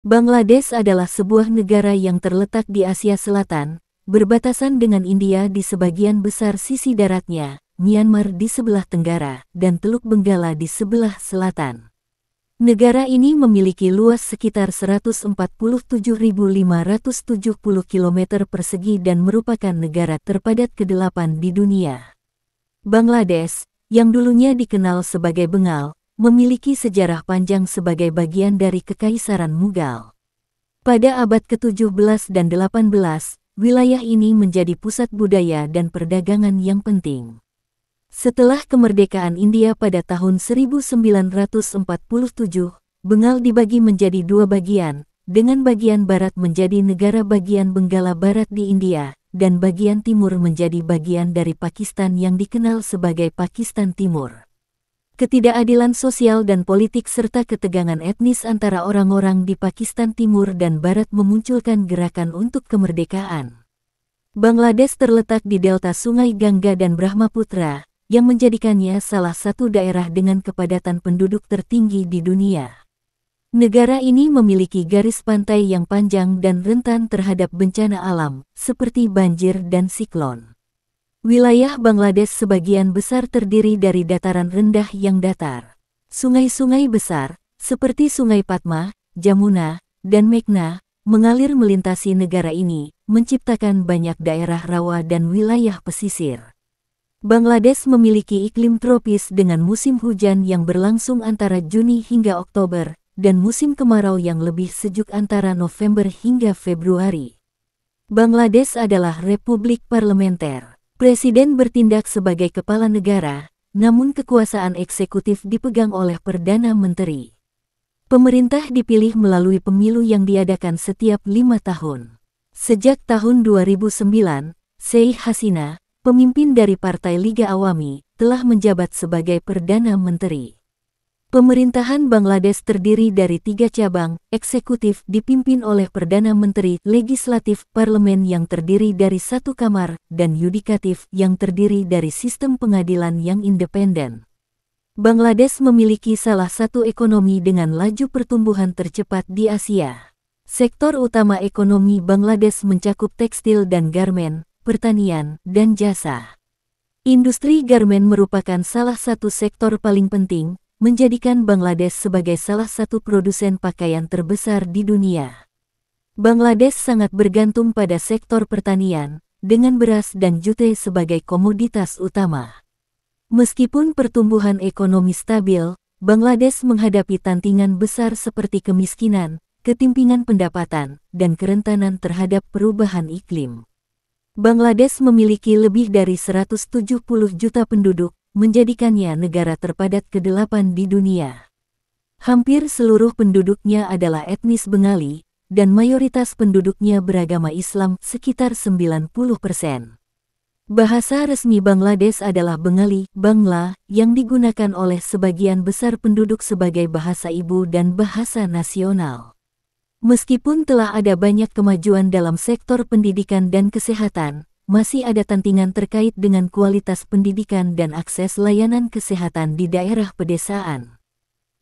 Bangladesh adalah sebuah negara yang terletak di Asia Selatan, berbatasan dengan India di sebagian besar sisi daratnya, Myanmar di sebelah tenggara, dan Teluk Benggala di sebelah selatan. Negara ini memiliki luas sekitar 147.570 km persegi dan merupakan negara terpadat ke-8 di dunia. Bangladesh, yang dulunya dikenal sebagai Bengal, memiliki sejarah panjang sebagai bagian dari Kekaisaran Mughal. Pada abad ke-17 dan 18, wilayah ini menjadi pusat budaya dan perdagangan yang penting. Setelah kemerdekaan India pada tahun 1947, Bengal dibagi menjadi dua bagian, dengan bagian barat menjadi negara bagian Benggala Barat di India, dan bagian timur menjadi bagian dari Pakistan yang dikenal sebagai Pakistan Timur. Ketidakadilan sosial dan politik serta ketegangan etnis antara orang-orang di Pakistan Timur dan Barat memunculkan gerakan untuk kemerdekaan. Bangladesh terletak di delta Sungai Gangga dan Brahmaputra, yang menjadikannya salah satu daerah dengan kepadatan penduduk tertinggi di dunia. Negara ini memiliki garis pantai yang panjang dan rentan terhadap bencana alam, seperti banjir dan siklon. Wilayah Bangladesh sebagian besar terdiri dari dataran rendah yang datar. Sungai-sungai besar, seperti Sungai Padma, Jamuna, dan Meghna, mengalir melintasi negara ini, menciptakan banyak daerah rawa dan wilayah pesisir. Bangladesh memiliki iklim tropis dengan musim hujan yang berlangsung antara Juni hingga Oktober, dan musim kemarau yang lebih sejuk antara November hingga Februari. Bangladesh adalah republik parlementer. Presiden bertindak sebagai kepala negara, namun kekuasaan eksekutif dipegang oleh Perdana Menteri. Pemerintah dipilih melalui pemilu yang diadakan setiap 5 tahun. Sejak tahun 2009, Sheikh Hasina, pemimpin dari Partai Liga Awami, telah menjabat sebagai Perdana Menteri. Pemerintahan Bangladesh terdiri dari 3 cabang, eksekutif dipimpin oleh Perdana Menteri, legislatif parlemen yang terdiri dari 1 kamar, dan yudikatif yang terdiri dari sistem pengadilan yang independen. Bangladesh memiliki salah satu ekonomi dengan laju pertumbuhan tercepat di Asia. Sektor utama ekonomi Bangladesh mencakup tekstil dan garmen, pertanian, dan jasa. Industri garmen merupakan salah satu sektor paling penting, menjadikan Bangladesh sebagai salah satu produsen pakaian terbesar di dunia. Bangladesh sangat bergantung pada sektor pertanian, dengan beras dan jute sebagai komoditas utama. Meskipun pertumbuhan ekonomi stabil, Bangladesh menghadapi tantangan besar seperti kemiskinan, ketimpangan pendapatan, dan kerentanan terhadap perubahan iklim. Bangladesh memiliki lebih dari 170 juta penduduk, menjadikannya negara terpadat ke-8 di dunia. Hampir seluruh penduduknya adalah etnis Bengali, dan mayoritas penduduknya beragama Islam sekitar 90%. Bahasa resmi Bangladesh adalah Bengali, Bangla, yang digunakan oleh sebagian besar penduduk sebagai bahasa ibu dan bahasa nasional. Meskipun telah ada banyak kemajuan dalam sektor pendidikan dan kesehatan, masih ada tantangan terkait dengan kualitas pendidikan dan akses layanan kesehatan di daerah pedesaan.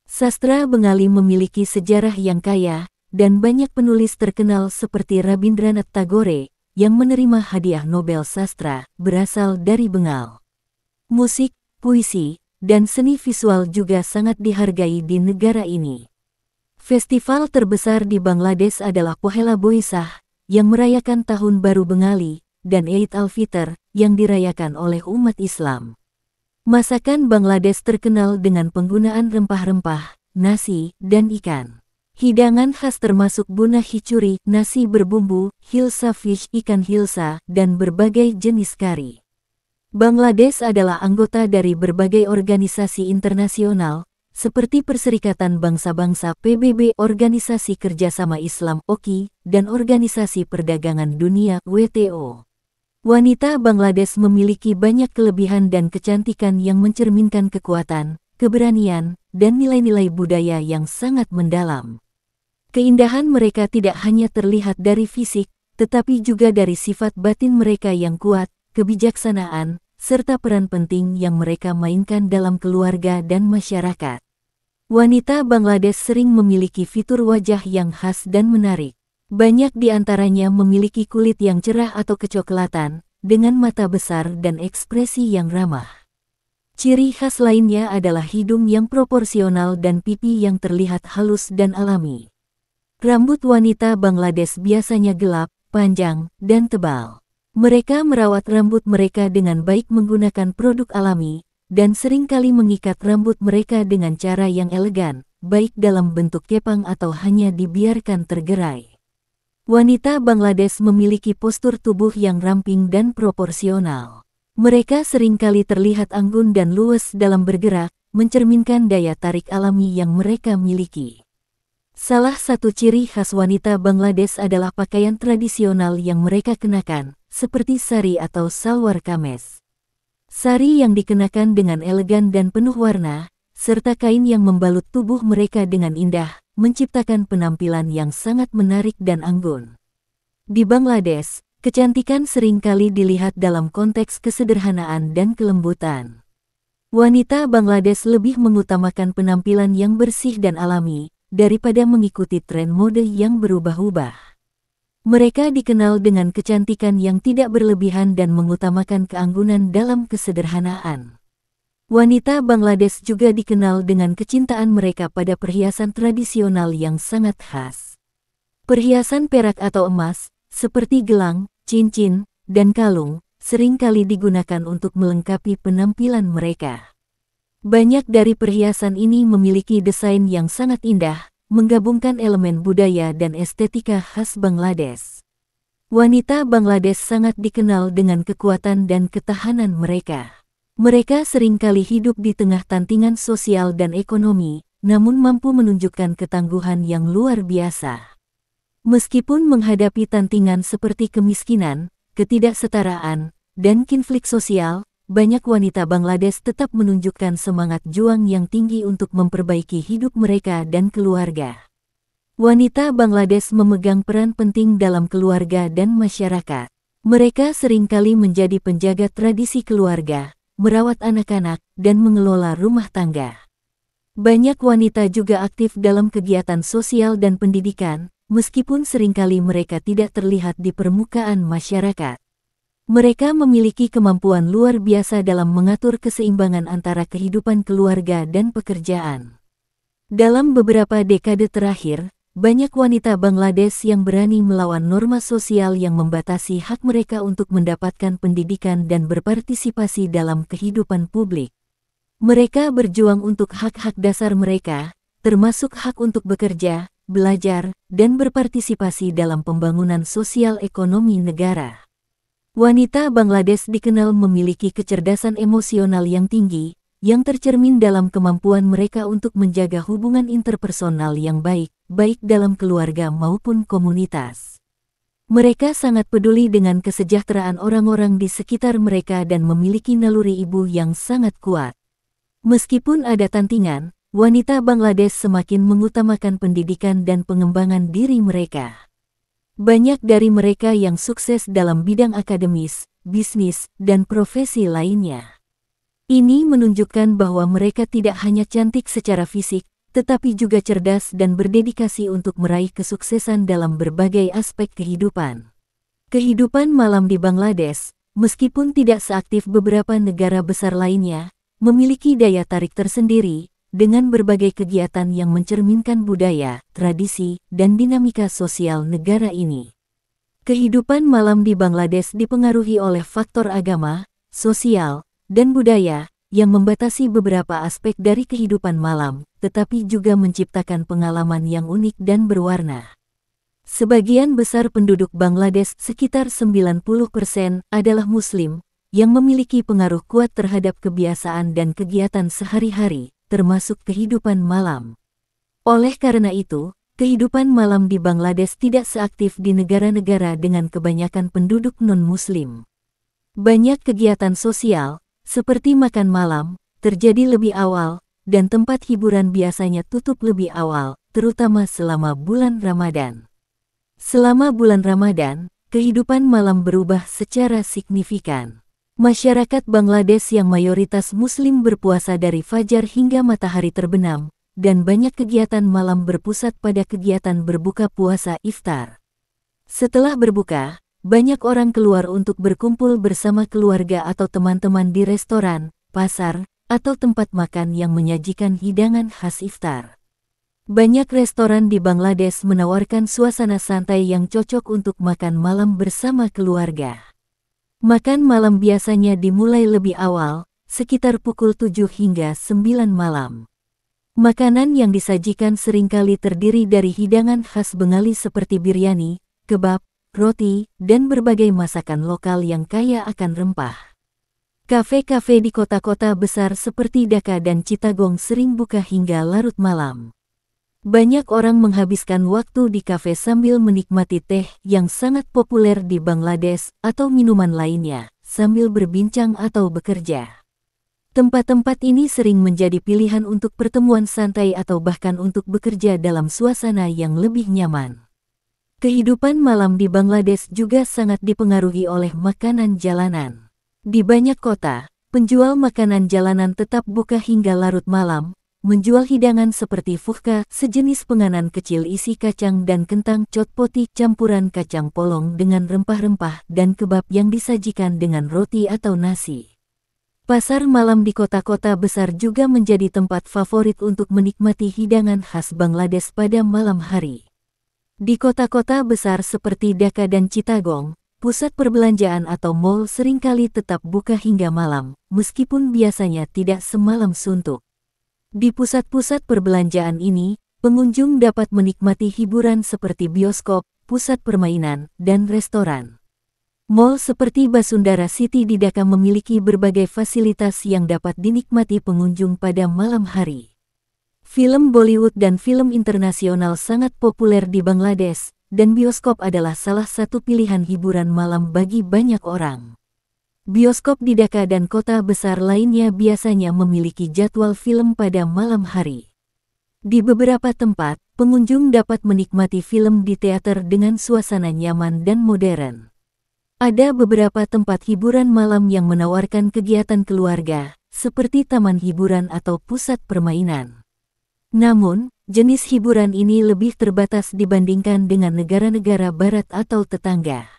Sastra Bengali memiliki sejarah yang kaya, dan banyak penulis terkenal seperti Rabindranath Tagore, yang menerima hadiah Nobel Sastra, berasal dari Bengal. Musik, puisi, dan seni visual juga sangat dihargai di negara ini. Festival terbesar di Bangladesh adalah Pohela Boisakh, yang merayakan Tahun Baru Bengali, dan Eid al-Fitr, yang dirayakan oleh umat Islam. Masakan Bangladesh terkenal dengan penggunaan rempah-rempah, nasi, dan ikan. Hidangan khas termasuk buna khicuri, nasi berbumbu, hilsa fish, ikan hilsa, dan berbagai jenis kari. Bangladesh adalah anggota dari berbagai organisasi internasional, seperti Perserikatan Bangsa-Bangsa PBB, Organisasi Kerjasama Islam OKI, dan Organisasi Perdagangan Dunia WTO. Wanita Bangladesh memiliki banyak kelebihan dan kecantikan yang mencerminkan kekuatan, keberanian, dan nilai-nilai budaya yang sangat mendalam. Keindahan mereka tidak hanya terlihat dari fisik, tetapi juga dari sifat batin mereka yang kuat, kebijaksanaan, serta peran penting yang mereka mainkan dalam keluarga dan masyarakat. Wanita Bangladesh sering memiliki fitur wajah yang khas dan menarik. Banyak di antaranya memiliki kulit yang cerah atau kecoklatan, dengan mata besar dan ekspresi yang ramah. Ciri khas lainnya adalah hidung yang proporsional dan pipi yang terlihat halus dan alami. Rambut wanita Bangladesh biasanya gelap, panjang, dan tebal. Mereka merawat rambut mereka dengan baik menggunakan produk alami, dan seringkali mengikat rambut mereka dengan cara yang elegan, baik dalam bentuk kepang atau hanya dibiarkan tergerai. Wanita Bangladesh memiliki postur tubuh yang ramping dan proporsional. Mereka seringkali terlihat anggun dan luwes dalam bergerak, mencerminkan daya tarik alami yang mereka miliki. Salah satu ciri khas wanita Bangladesh adalah pakaian tradisional yang mereka kenakan, seperti sari atau salwar kameez. Sari yang dikenakan dengan elegan dan penuh warna, serta kain yang membalut tubuh mereka dengan indah, menciptakan penampilan yang sangat menarik dan anggun. Di Bangladesh, kecantikan seringkali dilihat dalam konteks kesederhanaan dan kelembutan. Wanita Bangladesh lebih mengutamakan penampilan yang bersih dan alami, daripada mengikuti tren mode yang berubah-ubah. Mereka dikenal dengan kecantikan yang tidak berlebihan dan mengutamakan keanggunan dalam kesederhanaan. Wanita Bangladesh juga dikenal dengan kecintaan mereka pada perhiasan tradisional yang sangat khas. Perhiasan perak atau emas, seperti gelang, cincin, dan kalung, seringkali digunakan untuk melengkapi penampilan mereka. Banyak dari perhiasan ini memiliki desain yang sangat indah, menggabungkan elemen budaya dan estetika khas Bangladesh. Wanita Bangladesh sangat dikenal dengan kekuatan dan ketahanan mereka. Mereka seringkali hidup di tengah tantangan sosial dan ekonomi, namun mampu menunjukkan ketangguhan yang luar biasa. Meskipun menghadapi tantangan seperti kemiskinan, ketidaksetaraan, dan konflik sosial, banyak wanita Bangladesh tetap menunjukkan semangat juang yang tinggi untuk memperbaiki hidup mereka dan keluarga. Wanita Bangladesh memegang peran penting dalam keluarga dan masyarakat. Mereka seringkali menjadi penjaga tradisi keluarga, merawat anak-anak, dan mengelola rumah tangga. Banyak wanita juga aktif dalam kegiatan sosial dan pendidikan, meskipun seringkali mereka tidak terlihat di permukaan masyarakat. Mereka memiliki kemampuan luar biasa dalam mengatur keseimbangan antara kehidupan keluarga dan pekerjaan. Dalam beberapa dekade terakhir, banyak wanita Bangladesh yang berani melawan norma sosial yang membatasi hak mereka untuk mendapatkan pendidikan dan berpartisipasi dalam kehidupan publik. Mereka berjuang untuk hak-hak dasar mereka, termasuk hak untuk bekerja, belajar, dan berpartisipasi dalam pembangunan sosial ekonomi negara. Wanita Bangladesh dikenal memiliki kecerdasan emosional yang tinggi, yang tercermin dalam kemampuan mereka untuk menjaga hubungan interpersonal yang baik, baik dalam keluarga maupun komunitas. Mereka sangat peduli dengan kesejahteraan orang-orang di sekitar mereka dan memiliki naluri ibu yang sangat kuat. Meskipun ada tantangan, wanita Bangladesh semakin mengutamakan pendidikan dan pengembangan diri mereka. Banyak dari mereka yang sukses dalam bidang akademis, bisnis, dan profesi lainnya. Ini menunjukkan bahwa mereka tidak hanya cantik secara fisik, tetapi juga cerdas dan berdedikasi untuk meraih kesuksesan dalam berbagai aspek kehidupan. Kehidupan malam di Bangladesh, meskipun tidak seaktif beberapa negara besar lainnya, memiliki daya tarik tersendiri, dengan berbagai kegiatan yang mencerminkan budaya, tradisi, dan dinamika sosial negara ini. Kehidupan malam di Bangladesh dipengaruhi oleh faktor agama, sosial, dan budaya, yang membatasi beberapa aspek dari kehidupan malam, tetapi juga menciptakan pengalaman yang unik dan berwarna. Sebagian besar penduduk Bangladesh, sekitar 90%, adalah Muslim, yang memiliki pengaruh kuat terhadap kebiasaan dan kegiatan sehari-hari, termasuk kehidupan malam. Oleh karena itu, kehidupan malam di Bangladesh tidak seaktif di negara-negara dengan kebanyakan penduduk non-Muslim. Banyak kegiatan sosial, seperti makan malam, terjadi lebih awal, dan tempat hiburan biasanya tutup lebih awal, terutama selama bulan Ramadan. Selama bulan Ramadan, kehidupan malam berubah secara signifikan. Masyarakat Bangladesh yang mayoritas Muslim berpuasa dari fajar hingga matahari terbenam, dan banyak kegiatan malam berpusat pada kegiatan berbuka puasa iftar. Setelah berbuka, banyak orang keluar untuk berkumpul bersama keluarga atau teman-teman di restoran, pasar, atau tempat makan yang menyajikan hidangan khas iftar. Banyak restoran di Bangladesh menawarkan suasana santai yang cocok untuk makan malam bersama keluarga. Makan malam biasanya dimulai lebih awal, sekitar pukul 7 hingga 9 malam. Makanan yang disajikan seringkali terdiri dari hidangan khas Bengali seperti biryani, kebab, roti, dan berbagai masakan lokal yang kaya akan rempah. Kafe-kafe di kota-kota besar seperti Dhaka dan Chittagong sering buka hingga larut malam. Banyak orang menghabiskan waktu di kafe sambil menikmati teh yang sangat populer di Bangladesh atau minuman lainnya, sambil berbincang atau bekerja. Tempat-tempat ini sering menjadi pilihan untuk pertemuan santai atau bahkan untuk bekerja dalam suasana yang lebih nyaman. Kehidupan malam di Bangladesh juga sangat dipengaruhi oleh makanan jalanan. Di banyak kota, penjual makanan jalanan tetap buka hingga larut malam, menjual hidangan seperti fuhka, sejenis penganan kecil isi kacang dan kentang, chotpoti, campuran kacang polong dengan rempah-rempah, dan kebab yang disajikan dengan roti atau nasi. Pasar malam di kota-kota besar juga menjadi tempat favorit untuk menikmati hidangan khas Bangladesh pada malam hari. Di kota-kota besar seperti Dhaka dan Chittagong, pusat perbelanjaan atau mal seringkali tetap buka hingga malam, meskipun biasanya tidak semalam suntuk. Di pusat-pusat perbelanjaan ini, pengunjung dapat menikmati hiburan seperti bioskop, pusat permainan, dan restoran. Mal seperti Basundara City di Dhaka memiliki berbagai fasilitas yang dapat dinikmati pengunjung pada malam hari. Film Bollywood dan film internasional sangat populer di Bangladesh, dan bioskop adalah salah satu pilihan hiburan malam bagi banyak orang. Bioskop di Dhaka dan kota besar lainnya biasanya memiliki jadwal film pada malam hari. Di beberapa tempat, pengunjung dapat menikmati film di teater dengan suasana nyaman dan modern. Ada beberapa tempat hiburan malam yang menawarkan kegiatan keluarga, seperti taman hiburan atau pusat permainan. Namun, jenis hiburan ini lebih terbatas dibandingkan dengan negara-negara barat atau tetangga.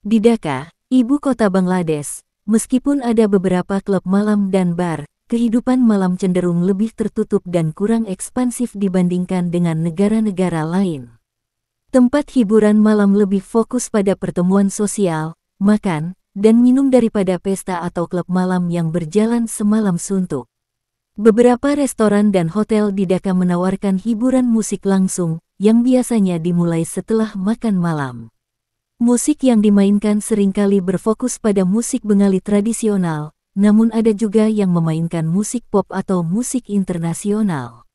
Di Dhaka, ibu kota Bangladesh, meskipun ada beberapa klub malam dan bar, kehidupan malam cenderung lebih tertutup dan kurang ekspansif dibandingkan dengan negara-negara lain. Tempat hiburan malam lebih fokus pada pertemuan sosial, makan, dan minum daripada pesta atau klub malam yang berjalan semalam suntuk. Beberapa restoran dan hotel di Dhaka menawarkan hiburan musik langsung, yang biasanya dimulai setelah makan malam. Musik yang dimainkan seringkali berfokus pada musik Bengali tradisional, namun ada juga yang memainkan musik pop atau musik internasional.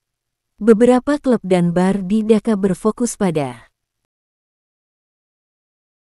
Beberapa klub dan bar di Dhaka berfokus pada